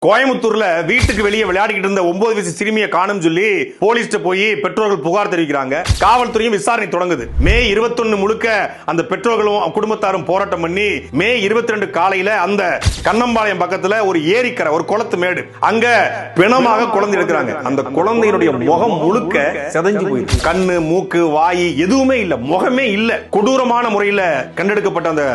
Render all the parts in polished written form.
கோயம்புத்தூர்ல வீட்டுக்கு வெளியே விளையாடிக்கிட்டு இருந்த 9 வயசு சிறுமியை காணும் சொல்லி போலீஸ்ட்ட போய் பெற்றோர்கள் புகார் தெரிவிக்கிறாங்க. காவல்துறையும் விசாரணை தொடங்குது. மே 21 முழுக்க அந்த பெற்றோர்களும் குடும்பத்தாரும் போராட்டம் பண்ணி மே 22 காலையில அந்த கண்ணம்பாளையம் பக்கத்துல ஒரு ஏரிக்கரை, ஒரு குளத்து மேடு, அங்க பிணமாக குழந்தை எடுக்கிறாங்க. அந்த குழந்தையினுடைய முகம் முழுக்க செதஞ்சு போயிருக்கு. கண்ணு, மூக்கு, வாய் எதுவுமே இல்ல, முகமே இல்ல. கொடூரமான முறையில் கண்டெடுக்கப்பட்ட அந்த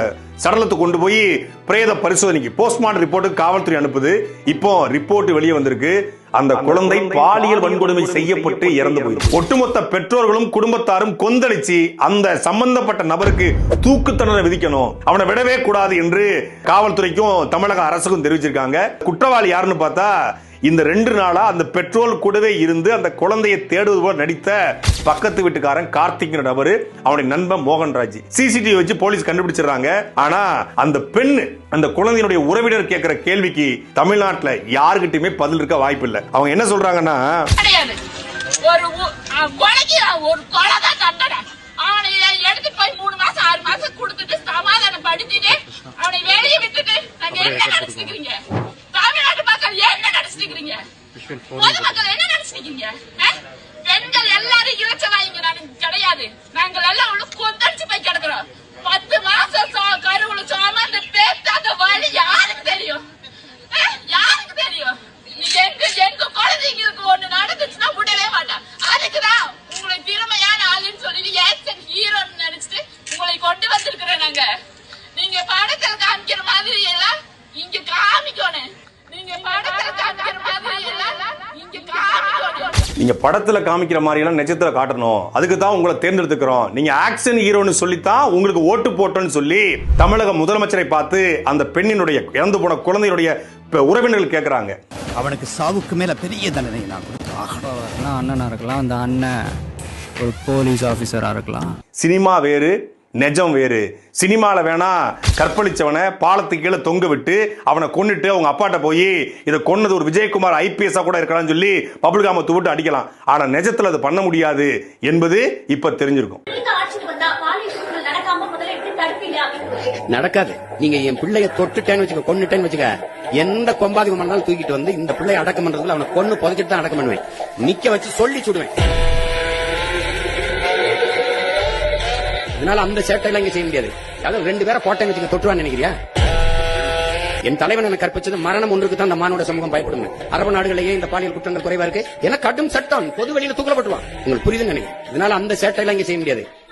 சடலத்தை கொண்டு போய் பிரேத பரிசோதனைக்கு, போஸ்ட்மார்ட்டம் ரிப்போர்ட்டுக்கு காவல்துறை அனுப்புது. இப்போ ரிப்போர்ட் வெளியே வந்திருக்கு. அந்த குழந்தை பாலியல் வன்கொடுமை செய்யப்பட்டு இறந்து போயிருக்கு. ஒட்டுமொத்த பெற்றோர்களும் குடும்பத்தாரும் கொந்தளிச்சு அந்த சம்பந்தப்பட்ட நபருக்கு தூக்கு தண்டனை விதிக்கணும், அவனை விடவே கூடாது என்று காவல்துறைக்கும் தமிழக அரசுக்கும் தெரிவிச்சிருக்காங்க. குற்றவாளி யாருன்னு பார்த்தா இந்த 2 நாளா அந்த பெட்ரோல் கூடவே இருந்து அந்த குழந்தையை தேடுவது போல நடித்த பக்கத்து வீட்டுக்காரன் கார்த்திக் நபரு, அவனுடைய நண்பன் மோகன்ராஜ். சிசிடிவி வச்சு போலீஸ் கண்டுபிடிச்சிடறாங்க. ஆனா அந்த பெண், அந்த குழந்தையினுடைய உறவினர் கேட்கிற கேள்விக்கு தமிழ்நாட்டுல யாருகிட்டயுமே பதில் இருக்க வாய்ப்பு இல்லை. அவங்க என்ன சொல்றாங்கன்னா, எடுத்து போய் 3 மாசம் 6 மாசம் கொடுத்துட்டு சமாதானம் படுத்திட்டு அவனை வெளியே விட்டுட்டு நாங்க என்ன நினைச்சுக்கிறீங்க? தமிழ்நாட்டு மக்கள் என்ன நினைச்சுக்கிறீங்க? பொதுமக்கள் என்ன நினைச்சுக்கிறீங்க? பெண்கள் எல்லாரும் இறைச்சவாயிங்க கிடையாது. நாங்கள் எல்லாம் கொந்தளிச்சு போய் கிடக்குறோம். 10 மாசம் கருவுல சுமந்து பேத்தாத வழி யாருக்கு தெரியும்? யாருக்கு தெரியும்? எங்க குழந்தைங்களுக்கு ஒண்ணு நடந்துச்சுன்னா விடவே மாட்டான். அதுக்குதான் உங்களை திறமையான ஆளுன்னு சொல்லி ஆக்சன் ஹீரோன்னு நினைச்சிட்டு உங்களை கொண்டு வந்திருக்கிறோம். நாங்க நீங்க படத்தில் காமிக்கிற மாதிரி எல்லாம் இங்க காமிக்கணும். நீங்க படத்துல காமிக்கிற மாதிரி எல்லாம் இங்க காமிக்கணும். நீங்க படத்துல காமிக்கிற மாதிரி எல்லாம் நிஜத்துல காட்டணும். அதுக்கு தான் உங்களை தேர்ந்தெடுத்துக்கிறோம். நீங்க ஆக்சன் ஹீரோன்னு சொல்லித்தான் உங்களுக்கு ஓட்டு போட்டோன்னு சொல்லி தமிழக முதலமைச்சரை பார்த்து அந்த பெண்ணினுடைய இறந்து போன குழந்தையுடைய உறவினர்கள் கேட்கிறாங்க. அவனுக்கு சாவுக்கு மேல பெரிய தண்டனை நான் கொடுத்து அண்ணனா இருக்கலாம், அந்த அண்ணன் ஒரு போலீஸ் ஆபீசரா இருக்கலாம். சினிமா வேறு, நெஜம் வேறு. சினிமால வேணா கற்பழிச்சவனை பாலத்துக்கு கீழே தொங்க விட்டு அவனை கொன்னுட்டு அவங்க அப்பாட்ட போய் இதை கொன்னது ஒரு விஜயகுமார் ஐபிஎஸ் கூட இருக்கலாம்னு சொல்லி பப்ளிகாம துவிட்டு அடிக்கலாம். ஆனா நிஜத்துல அது பண்ண முடியாது என்பது இப்ப தெரிஞ்சிருக்கும். நடக்காது. நீங்க என் பிள்ளைய தொட்டுட்டேன்னு வச்சுக்க, கொன்னுட்டேன்னு வச்சுக்க, எந்த கொம்பாதிகம் பண்ணாலும் தூக்கிட்டு வந்து இந்த பிள்ளைய அடக்கம் பண்றதுல அவனை கொன்னு புதைச்சிட்டு தான் அடக்கம் பண்ணுவேன். நிக்க வச்சு சொல்லி சுடுவேன். அதனால அந்த சேட்டையெல்லாம் இங்க செய்ய முடியாது. அதாவது 2 பேரை போட்டேன்னு வச்சுக்க, தொட்டுவான்னு நினைக்கிறியா? என் தலைவன் எனக்கு கற்பிச்சது மரணம் ஒன்றுக்கு தான் அந்த மானோட சமூகம் பயப்படுங்க. அரபு நாடுகளிலேயே இந்த பாலியல் குற்றங்கள் குறைவா இருக்கு. ஏன்னா கடும் சட்டம், பொது வெளியில தூக்கப்பட்டுவான். உங்களுக்கு புரியுதுன்னு நினைக்கிறேன். அதனால அந்த சேட்டையெல்லாம் இங்க செய்ய முடியாது.